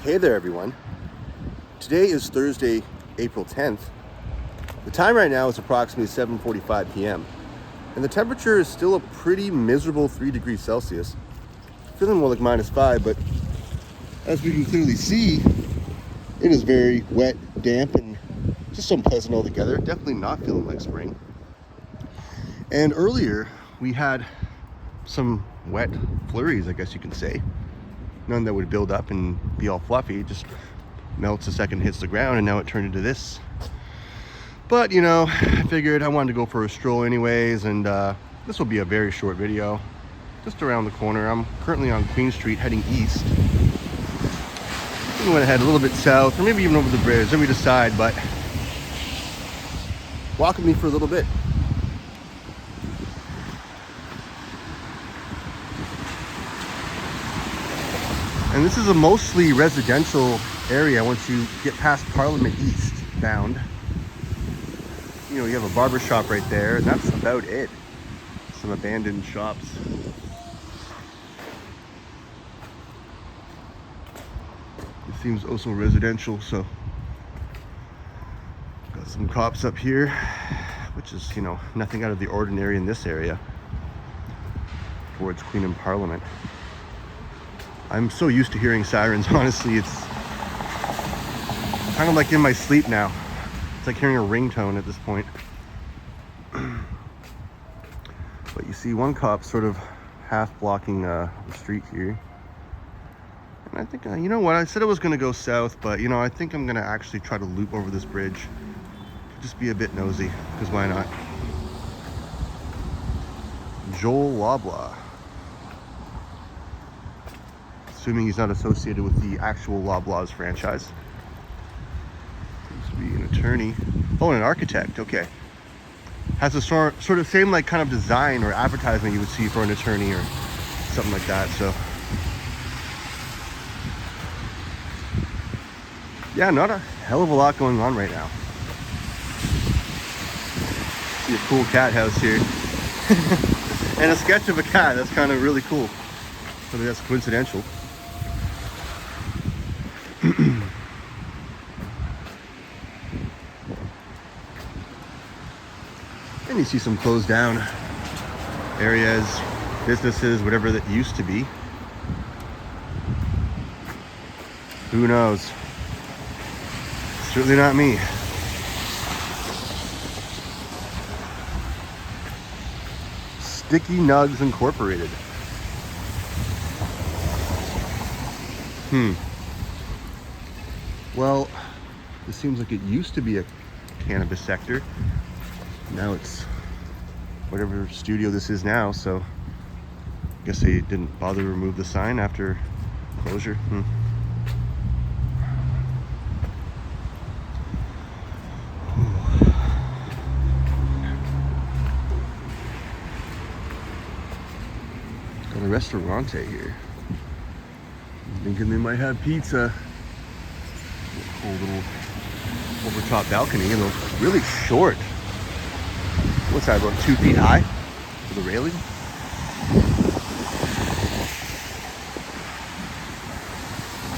Hey there everyone. Today is Thursday, April 10th. The time right now is approximately 7:45 p.m. and the temperature is still a pretty miserable 3 degrees Celsius. Feeling more like -5, but as we can clearly see, it is very wet, damp, and just unpleasant altogether. Definitely not feeling like spring. And earlier we had some wet flurries, I guess you can say. None that would build up and be all fluffy, just melts the second it hits the ground, and now it turned into this. But you know, I figured I wanted to go for a stroll anyways, and this will be a very short video, just around the corner. I'm currently on Queen Street heading east. I'm going to head a little bit south, or maybe even over the bridge, let me decide, but walk with me for a little bit. And this is a mostly residential area once you get past Parliament East bound. You know, you have a barber shop right there, and that's about it. Some abandoned shops. It seems also residential, so got some cops up here, which is, you know, nothing out of the ordinary in this area towards Queen and Parliament. I'm so used to hearing sirens, honestly. It's kind of like in my sleep now. It's like hearing a ringtone at this point. But you see one cop sort of half blocking the street here. And I think, you know what, I said I was going to go south, but you know, I think I'm going to actually try to loop over this bridge. Just be a bit nosy, because why not? Joel Loblaw. Assuming he's not associated with the actual Loblaw's franchise. Seems to be an attorney. Oh, and an architect, okay. Has a sort of same like kind of design or advertisement you would see for an attorney or something like that, so. Yeah, not a hell of a lot going on right now. See a cool cat house here. And a sketch of a cat, that's kind of really cool. I think that's coincidental. And you see some closed down areas, businesses, whatever that used to be. Who knows? Certainly not me. Sticky Nugs Incorporated. Well, this seems like it used to be a cannabis sector. Now it's whatever studio this is now, so I guess they didn't bother to remove the sign after closure. Got a restaurante here. I'm thinking they might have pizza. Cool little overtop balcony, and it's really short. What's that, about 2 feet high for the railing?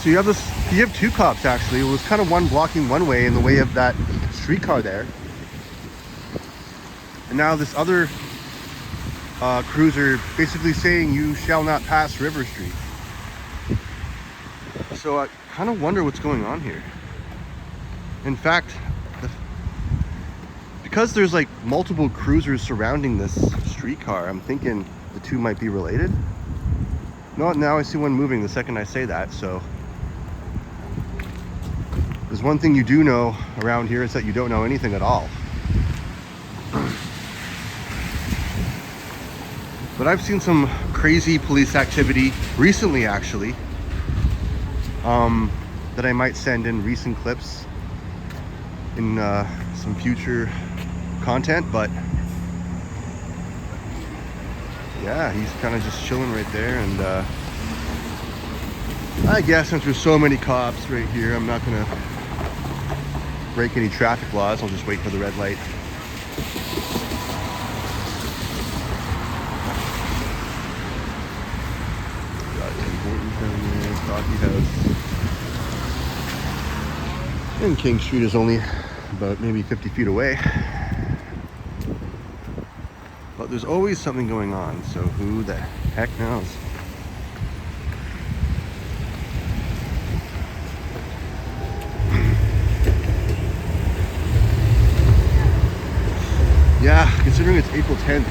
So you have two cops actually. It was kind of one blocking one way in the way of that streetcar there. And now this other cruiser basically saying you shall not pass River Street. So I kind of wonder what's going on here. In fact, because there's like multiple cruisers surrounding this streetcar, I'm thinking the two might be related. No, now I see one moving the second I say that, so. There's one thing you do know around here, is that you don't know anything at all. But I've seen some crazy police activity recently, actually, that I might send in recent clips in some future content, but yeah, he's kind of just chilling right there, and I guess since there's so many cops right here, I'm not gonna break any traffic laws. I'll just wait for the red light. Got Tim Hortons down there, coffee house. And King Street is only about maybe 50 feet away. But there's always something going on, so who the heck knows? Yeah, considering it's April 10th,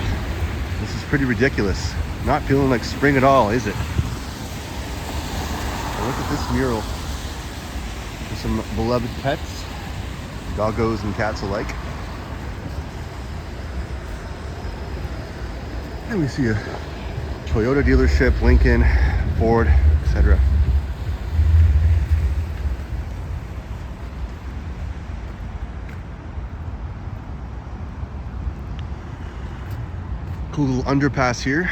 this is pretty ridiculous. Not feeling like spring at all, is it? But look at this mural. With some beloved pets, doggos and cats alike. And we see a Toyota dealership, Lincoln, Ford, etc. Cool little underpass here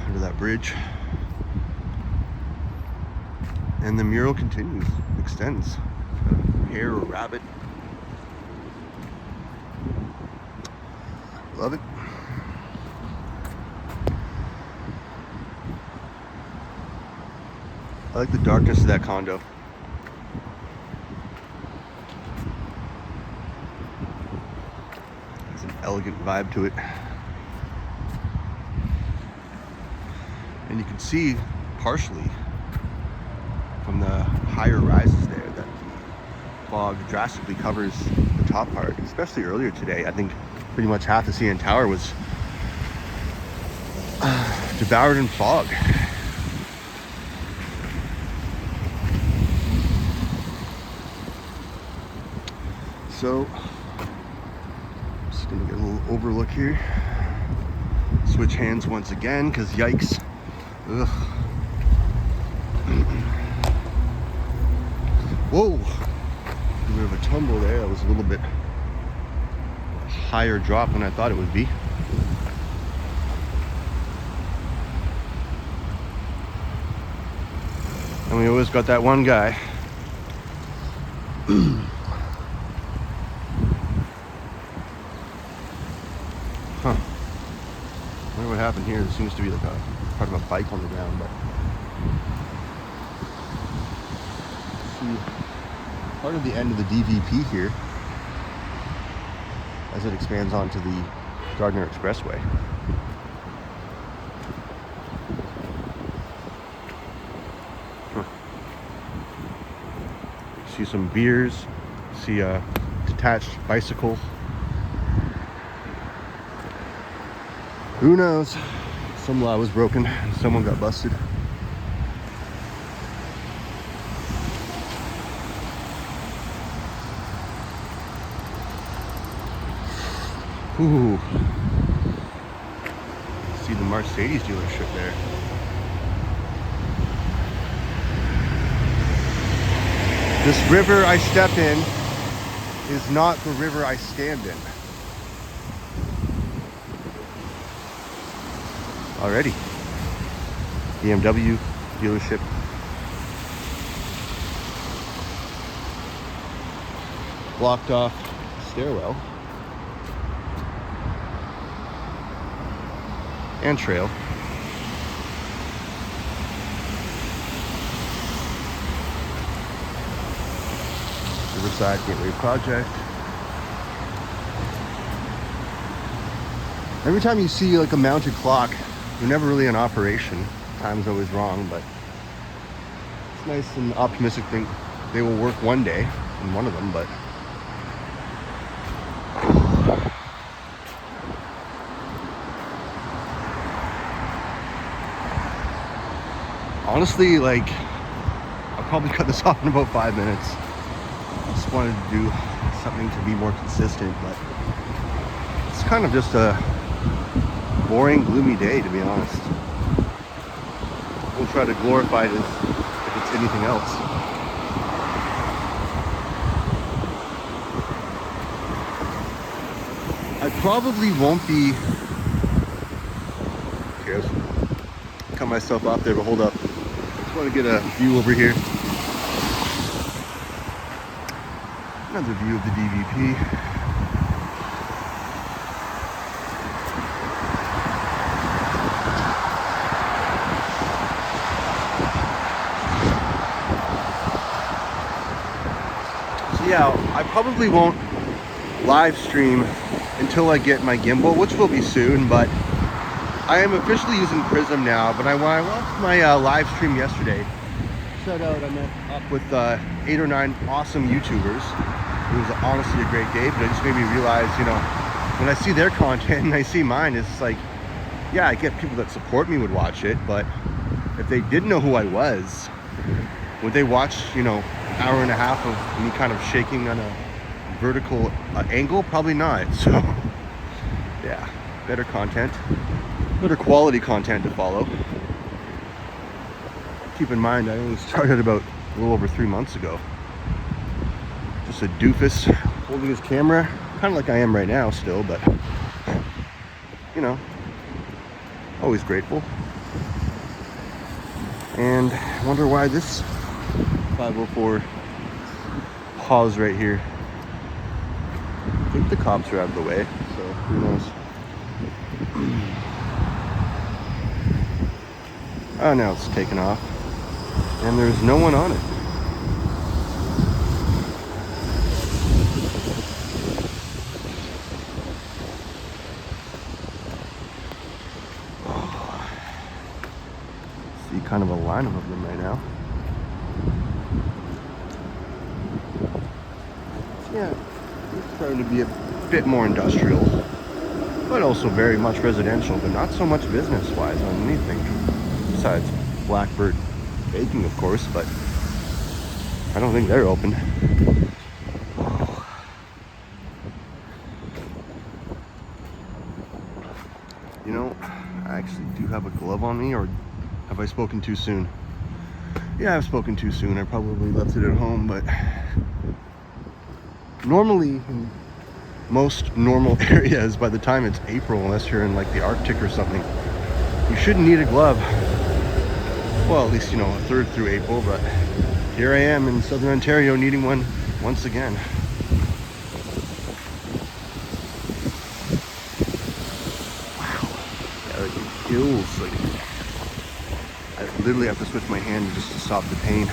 under that bridge. And the mural continues, extends. Hare or rabbit. Love it. I like the darkness of that condo. It's an elegant vibe to it. And you can see partially from the higher rises there that the fog drastically covers the top part, especially earlier today. I think pretty much half the CN Tower was devoured in fog. So, just gonna get a little overlook here. Switch hands once again, because yikes. Ugh. Whoa! A bit of a tumble there. That was a little bit higher drop than I thought it would be. And we always got that one guy. Huh. I wonder what happened here. There seems to be like a part of a bike on the ground, but see part of the end of the DVP here as it expands onto the Gardner Expressway. Huh. See some beers, see a detached bicycle. Who knows? Some law was broken and someone got busted. Ooh. See the Mercedes dealership there. This river I step in is not the river I stand in. Already. BMW dealership. Blocked off stairwell. And trail. Riverside Gateway Project. Every time you see like a mounted clock, they're never really in operation. Time's always wrong, but it's nice and optimistic to think they will work one day in one of them, but honestly, like, I'll probably cut this off in about 5 minutes. I just wanted to do something to be more consistent, but it's kind of just a boring, gloomy day, to be honest. We'll try to glorify it as if it's anything else. I probably won't be... Okay, I'll cut myself off there, but hold up. Just want to get a view over here. Another view of the DVP. yeah, I probably won't live stream until I get my gimbal, which will be soon, but I am officially using Prism now. But when I watched my live stream yesterday, shout out, I met up with 8 or 9 awesome YouTubers. It was honestly a great day, but it just made me realize, you know, when I see their content and I see mine, it's like, yeah, I get people that support me would watch it, but if they didn't know who I was, would they watch, you know, hour and a half of me kind of shaking on a vertical angle? Probably not. So yeah, better content, better quality content to follow. Keep in mind, I only started about a little over 3 months ago. Just a doofus holding his camera, kind of like I am right now still, but you know, always grateful. And I wonder why this 504 pause right here. I think the cops are out of the way, so who knows. Oh, now it's taken off. And there's no one on it. See kind of a lineup of them right now. Yeah, it's starting to be a bit more industrial, but also very much residential, but not so much business-wise on anything. Besides Blackbird Baking, of course, but I don't think they're open. You know, I actually do have a glove on me, or have I spoken too soon? Yeah, I've spoken too soon. I probably left it at home, but normally in most normal areas, by the time it's April, unless you're in like the Arctic or something, you shouldn't need a glove. Well, at least, you know, a third through April, but here I am in Southern Ontario needing one once again. Wow. Yeah, like it feels like I literally have to switch my hand just to stop the pain.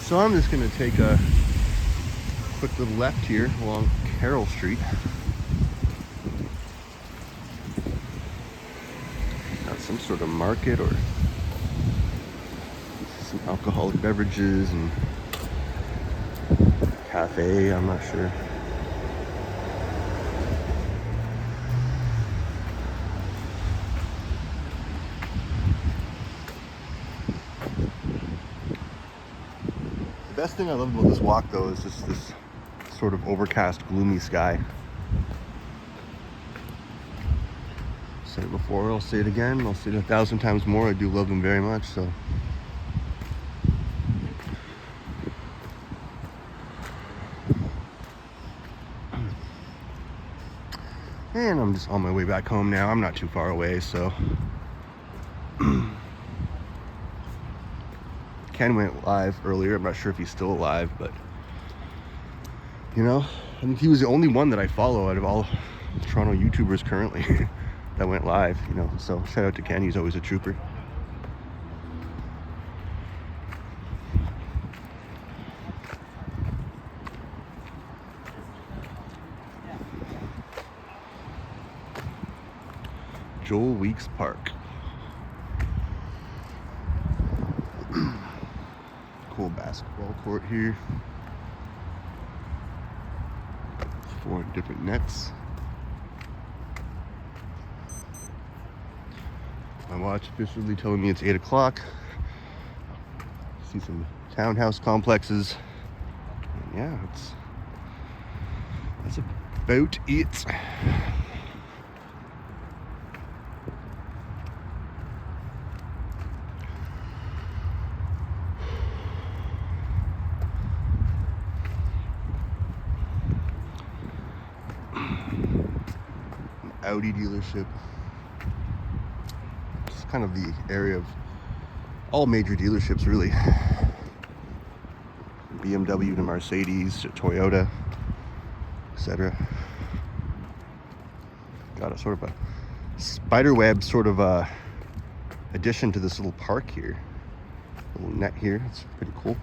So I'm just gonna take a quick little left here along Carroll Street. Got some sort of market or some alcoholic beverages and cafe, I'm not sure. The best thing I love about this walk though is just this sort of overcast, gloomy sky. Said it before, I'll say it again, I'll say it 1,000 times more. I do love them very much, so. And I'm just on my way back home now. I'm not too far away, so. Ken went live earlier. I'm not sure if he's still alive, but you know, I think he was the only one that I follow out of all Toronto YouTubers currently that went live, you know, so shout out to Ken, he's always a trooper. Joel Weeks Park. Cool basketball court here. 4 different nets. My watch officially telling me it's 8 o'clock. See some townhouse complexes. And yeah, that's about it. Audi dealership. It's kind of the area of all major dealerships, really. BMW to Mercedes to Toyota, etc. Got a sort of a spiderweb sort of addition to this little park here. Little net here. It's pretty cool.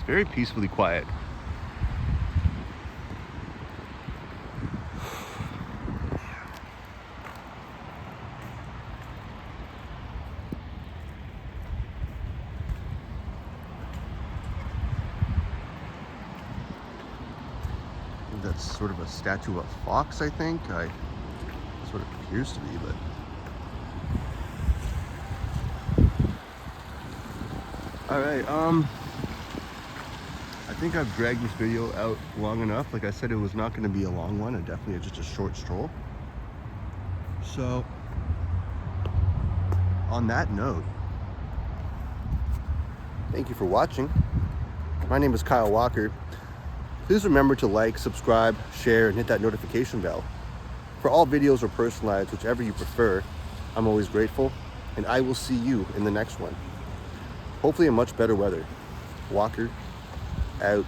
very peacefully quiet. That's sort of a statue of a fox, I think. That's what it appears to be, but all right. I think I've dragged this video out long enough. Like I said, it was not going to be a long one, and definitely just a short stroll. So, on that note, thank you for watching. My name is Kyle Walker. Please remember to like, subscribe, share, and hit that notification bell. For all videos or personalized, whichever you prefer, I'm always grateful, and I will see you in the next one. Hopefully in much better weather. Walker, out.